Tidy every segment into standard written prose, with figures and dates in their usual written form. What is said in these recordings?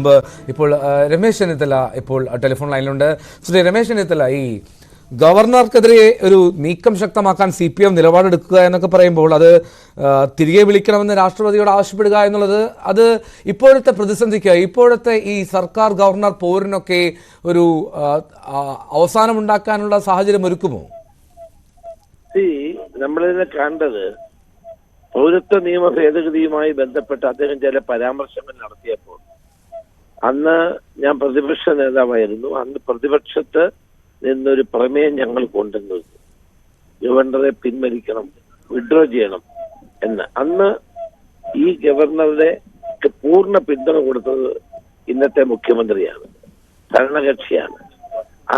മുമ്പ് ഇപ്പോൾ രമേശ് ചെന്നിത്തല ഇപ്പോൾ ടെലിഫോൺ ലൈനിലുണ്ട്. ശ്രീ രമേശ് ചെന്നിത്തല, ഈ ഗവർണർക്കെതിരെ ഒരു നീക്കം ശക്തമാക്കാൻ CPM നിലപാടെടുക്കുക എന്നൊക്കെ പറയുമ്പോൾ അത് തിരികെ വിളിക്കണമെന്ന് രാഷ്ട്രപതിയോട് ആവശ്യപ്പെടുക എന്നുള്ളത് അത് ഇപ്പോഴത്തെ പ്രതിസന്ധിക്ക്, ഇപ്പോഴത്തെ ഈ സർക്കാർ ഗവർണർ പോരിനൊക്കെ ഒരു അവസാനമുണ്ടാക്കാനുള്ള സാഹചര്യം ഒരുക്കുമോ? നമ്മളിതിനെ കണ്ടത് പൗരത്വ നിയമ ഭേദഗതിയുമായി ബന്ധപ്പെട്ട് അദ്ദേഹം ചില പരാമർശങ്ങൾ നടത്തിയപ്പോൾ അന്ന് ഞാൻ പ്രതിപക്ഷ നേതാവായിരുന്നു. അന്ന് പ്രതിപക്ഷത്ത് നിന്നൊരു പ്രമേയം ഞങ്ങൾ കൊണ്ടുവന്നു, ഗവർണറെ പിൻവലിക്കണം, വിഡ്രോ ചെയ്യണം എന്ന്. അന്ന് ഈ ഗവർണറുടെ പൂർണ്ണ പിന്തുണ കൊടുത്തത് ഇന്നത്തെ മുഖ്യമന്ത്രിയാണ്, ഭരണകക്ഷിയാണ്.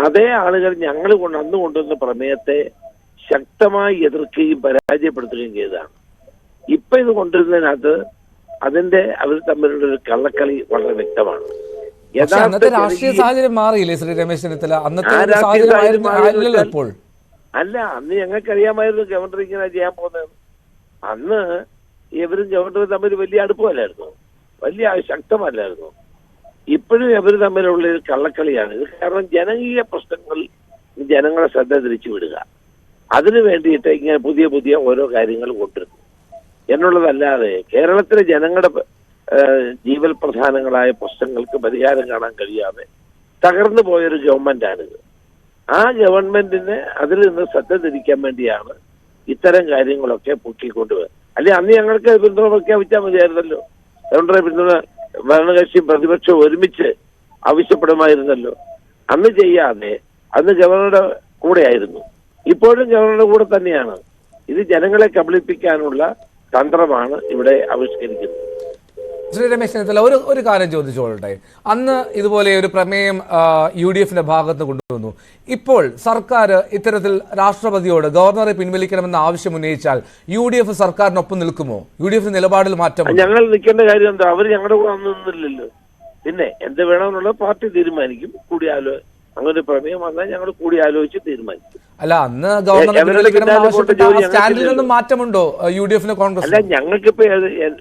അതേ ആളുകൾ ഞങ്ങൾ അന്ന് കൊണ്ടുവന്ന പ്രമേയത്തെ ശക്തമായി എതിർക്കുകയും പരാജയപ്പെടുത്തുകയും ചെയ്തതാണ്. ഇപ്പൊ ഇത് കൊണ്ടുവരുന്നതിനകത്ത് അവർ തമ്മിലുള്ള ഒരു കള്ളക്കളി വളരെ വ്യക്തമാണ്. അന്നത്തെ രാഷ്ട്രീയ സാഹചര്യം മാറിയില്ലേ ശ്രീ രമേശ് ചെന്നിത്തല? അന്നത്തെ ഇപ്പോൾ അല്ല, അന്ന് ഞങ്ങൾക്കറിയാമായിരുന്നു ഗവർണർ ഇങ്ങനെ ചെയ്യാൻ പോകുന്നത്. അന്ന് ഇവരും ഗവർണറും തമ്മിൽ വലിയ അടുപ്പമല്ലായിരുന്നു, വലിയ ശക്തമല്ലായിരുന്നു. ഇപ്പോഴും ഇവർ തമ്മിലുള്ള ഒരു കള്ളക്കളിയാണ് ഇത്. കാരണം ജനകീയ പ്രശ്നങ്ങൾ ജനങ്ങളെ ശ്രദ്ധ തിരിച്ചു വിടുക, അതിനു വേണ്ടിയിട്ട് ഇങ്ങനെ പുതിയ പുതിയ ഓരോ കാര്യങ്ങൾ കൊണ്ടുവരുന്നു എന്നുള്ളതല്ലാതെ കേരളത്തിലെ ജനങ്ങളുടെ ജീവൽ പ്രധാനങ്ങളായ പ്രശ്നങ്ങൾക്ക് പരിഹാരം കാണാൻ കഴിയാതെ തകർന്നു പോയൊരു ഗവൺമെന്റാണിത്. ആ ഗവൺമെന്റിന് അതിൽ നിന്ന് ശ്രദ്ധ തിരിക്കാൻ വേണ്ടിയാണ് ഇത്തരം കാര്യങ്ങളൊക്കെ പൊക്കിക്കൊണ്ടുപോയത്. അല്ലെ അന്ന് ഞങ്ങൾക്ക് പിന്തുണ പ്രഖ്യാപിച്ചാൽ മതിയായിരുന്നല്ലോ. ഗവർണറെ പിന്തുണ ഭരണകക്ഷിയും പ്രതിപക്ഷവും ഒരുമിച്ച് ആവശ്യപ്പെടുമായിരുന്നല്ലോ. അന്ന് ചെയ്യാതെ അന്ന് ഗവർണറുടെ കൂടെയായിരുന്നു, ഇപ്പോഴും ഗവർണറുടെ കൂടെ തന്നെയാണ്. ഇത് ജനങ്ങളെ കബളിപ്പിക്കാനുള്ള തന്ത്രമാണ് ഇവിടെ ആവിഷ്കരിക്കുന്നത്. ശ്രീ രമേശ് ചെന്നിത്തല, ഒരു കാര്യം ചോദിച്ചോളട്ടെ. അന്ന് ഇതുപോലെ ഒരു പ്രമേയം UDFന്റെ ഭാഗത്ത് കൊണ്ടുവന്നു. ഇപ്പോൾ സർക്കാർ ഇത്തരത്തിൽ രാഷ്ട്രപതിയോട് ഗവർണറെ പിൻവലിക്കണമെന്ന ആവശ്യം ഉന്നയിച്ചാൽ UDF സർക്കാരിനൊപ്പം നിൽക്കുമോ? UDF നിലപാടിൽ മാറ്റം? ഞങ്ങൾ നിൽക്കേണ്ട കാര്യം എന്താ? അവർ ഞങ്ങളുടെ കൂടെ നിന്നില്ലല്ലോ. പിന്നെ എന്ത് വേണമെന്നുള്ളത് പാർട്ടി തീരുമാനിക്കും. അങ്ങനെ പ്രമേയം വന്നാൽ ഞങ്ങൾ കൂടി ആലോചിച്ച് തീരുമാനിക്കും. അല്ല, അന്ന് സ്റ്റാൻഡിൽ നിന്നും മാറ്റമുണ്ടോ UDFന്, കോൺഗ്രസ്? അല്ല, ഞങ്ങൾക്കിപ്പോ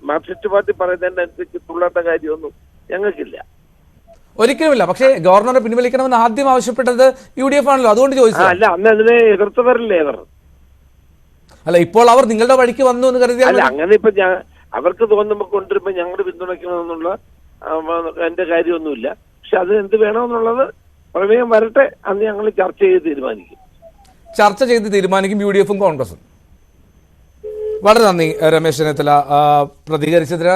മാർക്സിസ്റ്റ് പാർട്ടി പറയുന്നതിനനുസരിച്ച് തുള്ളേണ്ട കാര്യമൊന്നും ഞങ്ങൾക്കില്ല, ഒരിക്കലുമില്ല. പക്ഷേ ഗവർണറെ പിൻവലിക്കണമെന്ന് ആദ്യം ആവശ്യപ്പെട്ടത് UDF ആണല്ലോ, അതുകൊണ്ട് ചോദിച്ചു. അല്ല, അന്ന് അതിനെ എതിർത്തവരല്ലേ അവർ? അല്ല, ഇപ്പോൾ അവർ നിങ്ങളുടെ വഴിക്ക് വന്നു എന്ന് കരുതിയാൽ? അല്ല, അങ്ങനെ ഇപ്പൊ അവർക്ക് തോന്നുമ്പോ കൊണ്ടുവരുമ്പോ ഞങ്ങൾ പിന്തുണയ്ക്കണമെന്നുള്ള എന്റെ കാര്യമൊന്നുമില്ല. പക്ഷെ അത് എന്ത് വേണമെന്നുള്ളത് പ്രമേയം വരട്ടെ, അന്ന് ഞങ്ങൾ ചർച്ച ചെയ്ത് തീരുമാനിക്കും UDFും കോൺഗ്രസും. വളരെ നന്ദി രമേശ് ചെന്നിത്തല പ്രതികരിച്ചതിന്.